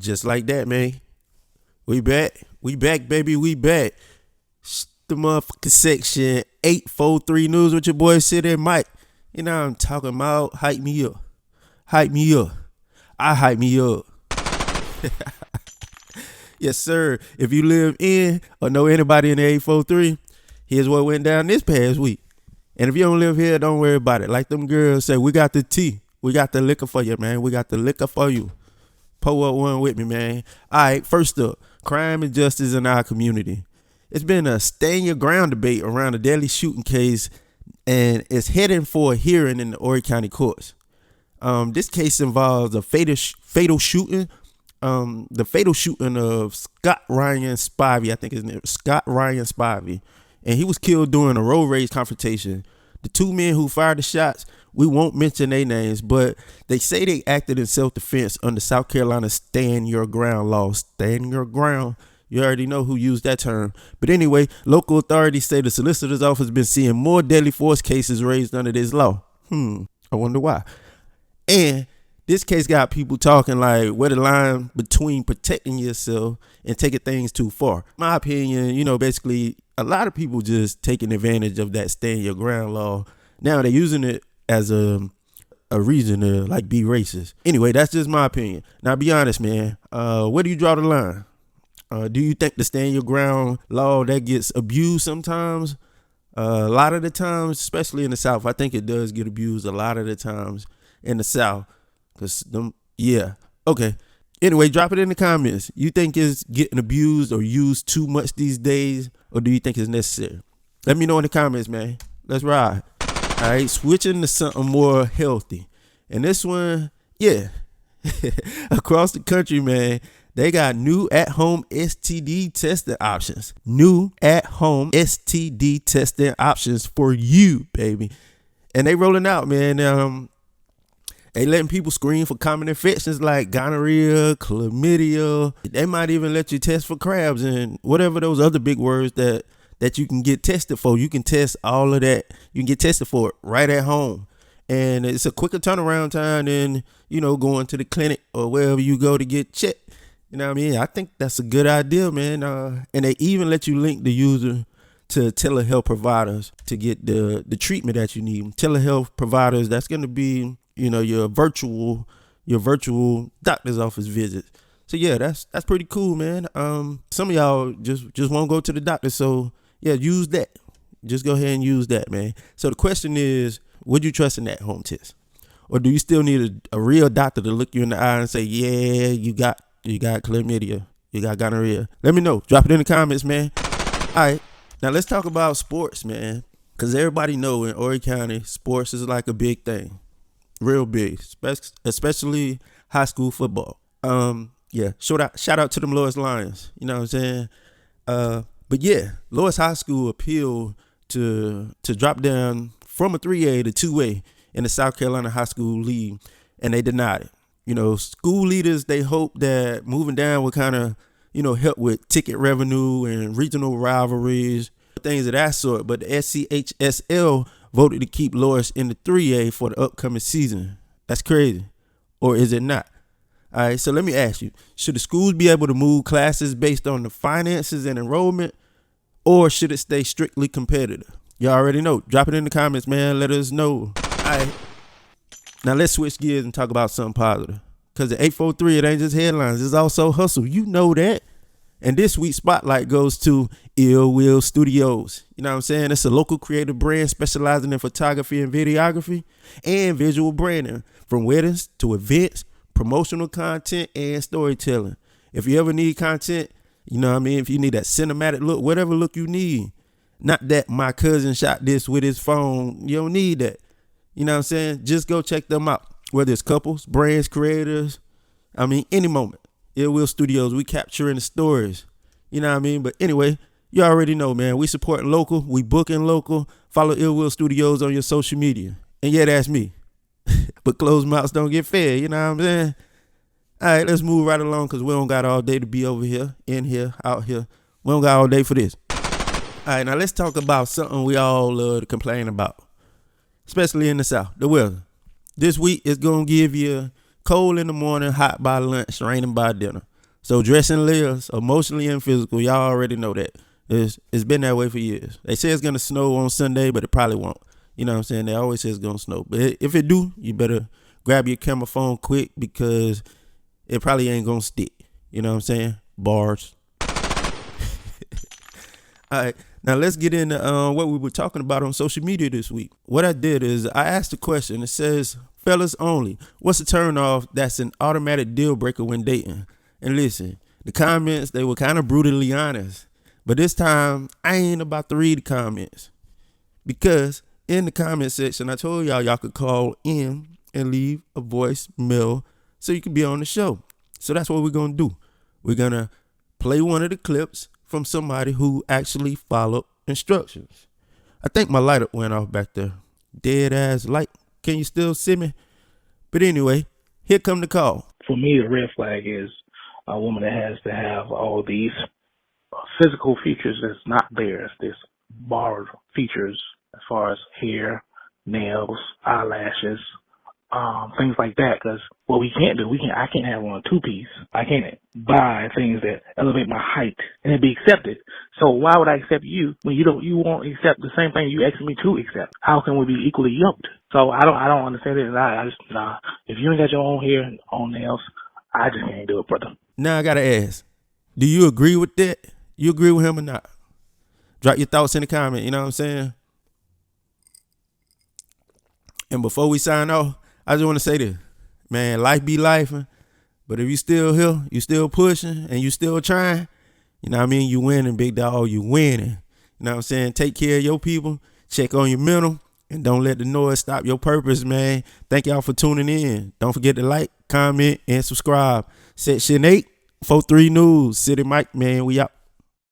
Just like that, man. We back. We back, baby. We back. It's the motherfucking Section 843 news with your boy City Mike. You know what I'm talking about? Hype me up. Hype me up. I hype me up. Yes, sir. If you live in or know anybody in the 843, here's what went down this past week. And if you don't live here, don't worry about it. Like them girls say, we got the tea. We got the liquor for you, man. We got the liquor for you. Pull up one with me, man. All right, first up, crime and justice in our community. It's been a stand your ground debate around a deadly shooting case, and it's heading for a hearing in the Horry County courts. This case involves a fatal shooting. The fatal shooting of Scott Ryan Spivey, I think his name was Scott Ryan Spivey, and he was killed during a road rage confrontation. The two men who fired the shots, we won't mention their names, but they say they acted in self-defense under South Carolina's Stand Your Ground law. Stand your ground. You already know who used that term. But anyway, local authorities say the solicitor's office has been seeing more deadly force cases raised under this law. I wonder why. And this case got people talking like, where the line between protecting yourself and taking things too far. My opinion, basically a lot of people just taking advantage of that stand your ground law. Now they're using it as a reason to like be racist. Anyway, that's just my opinion. Now be honest, man. Where do you draw the line? Do you think the stand your ground law that gets abused sometimes? A lot of the times, especially in the South, I think it does get abused a lot of the times in the South. Okay. Anyway, drop it in the comments. You think it's getting abused or used too much these days, or do you think it's necessary? Let me know in the comments, man. Let's ride. All right, switching to something more healthy. And this one, across the country, man, they got new at-home STD testing options. New at-home STD testing options for you, baby. And they rolling out, man. They letting people screen for common infections like gonorrhea, chlamydia. They might even let you test for crabs and whatever those other big words that you can get tested for. You can test all of that. You can get tested for it right at home. And it's a quicker turnaround time than, going to the clinic or wherever you go to get checked. You know what I mean? I think that's a good idea, man. And they even let you link the user to telehealth providers to get the treatment that you need. Telehealth providers, that's going to be your virtual doctor's office visits. So yeah, that's pretty cool, man. Some of y'all just won't go to the doctor, so yeah, use that. Just go ahead and use that, man. So the question is, would you trust an at-home test, or do you still need a real doctor to look you in the eye and say, yeah, you got chlamydia, you got gonorrhea? Let me know. Drop it in the comments, man. All right, now let's talk about sports, man, because everybody know in Horry County, sports is like a big thing. Real big, especially high school football. Shout out to them Lois Lions. You know what I'm saying? But yeah, Lois High School appealed to drop down from a 3A to 2A in the South Carolina High School League, and they denied it. School leaders, they hope that moving down will kind of, help with ticket revenue and regional rivalries, things of that sort. But the SCHSL voted to keep Lois in the 3A for the upcoming season. That's crazy. Or is it not? All right, so let me ask you, should the schools be able to move classes based on the finances and enrollment, or should it stay strictly competitive? You already know. Drop it in the comments, man. Let us know. All right. Now let's switch gears and talk about something positive. Because the 843, it ain't just headlines. It's also hustle. You know that. And this week's spotlight goes to Ill Will Studios. You know what I'm saying? It's a local creative brand specializing in photography and videography and visual branding, from weddings to events, promotional content, and storytelling. If you ever need content, if you need that cinematic look, whatever look you need, not that my cousin shot this with his phone, you don't need that. You know what I'm saying? Just go check them out. Whether it's couples, brands, creators, any moment. Ill Will Studios, we capturing the stories. You know what I mean? But anyway, you already know, man. We supporting local. We booking local. Follow Ill Will Studios on your social media. And yeah, that's me. But closed mouths don't get fed. You know what I'm saying? All right, let's move right along because we don't got all day to be over here, in here, out here. We don't got all day for this. All right, now let's talk about something we all love to complain about, especially in the South, the weather. This week is going to give you cold in the morning, hot by lunch, raining by dinner. So dressing lives, emotionally and physical. Y'all already know that. It's been that way for years. They say it's gonna snow on Sunday, but it probably won't. You know what I'm saying? They always say it's gonna snow. But if it do, you better grab your camera phone quick because it probably ain't gonna stick. You know what I'm saying? Bars. All right. Now let's get into what we were talking about on social media this week. What I did is I asked a question. It says, fellas only, what's a turn off that's an automatic deal breaker when dating? And listen, the comments, they were kind of brutally honest. But this time, I ain't about to read the comments. Because in the comment section, I told y'all could call in and leave a voicemail so you can be on the show. So that's what we're going to do. We're going to play one of the clips from somebody who actually followed instructions. I think my light went off back there. Dead ass light. Can you still see me? But anyway, here come the call. For me, the red flag is a woman that has to have all these physical features that's not theirs. This borrowed features as far as hair, nails, eyelashes, things like that. Because what we can't do, I can't have on a two-piece. I can't buy things that elevate my height and it be accepted. So why would I accept you when you won't accept the same thing you asked me to accept? How can we be equally yoked? So I don't understand it. And I just, if you ain't got your own hair and own nails, I just can't do it, brother. Now I gotta ask, do you agree with that? You agree with him or not? Drop your thoughts in the comment, you know what I'm saying? And before we sign off, I just want to say this. Man, life be life, but if you still here, you still pushing, and you still trying, you know what I mean? You winning, big dog, you winning. You know what I'm saying? Take care of your people, check on your mental, and don't let the noise stop your purpose, man. Thank y'all for tuning in. Don't forget to like, comment, and subscribe. Section 843 News, City Mike, man, we out.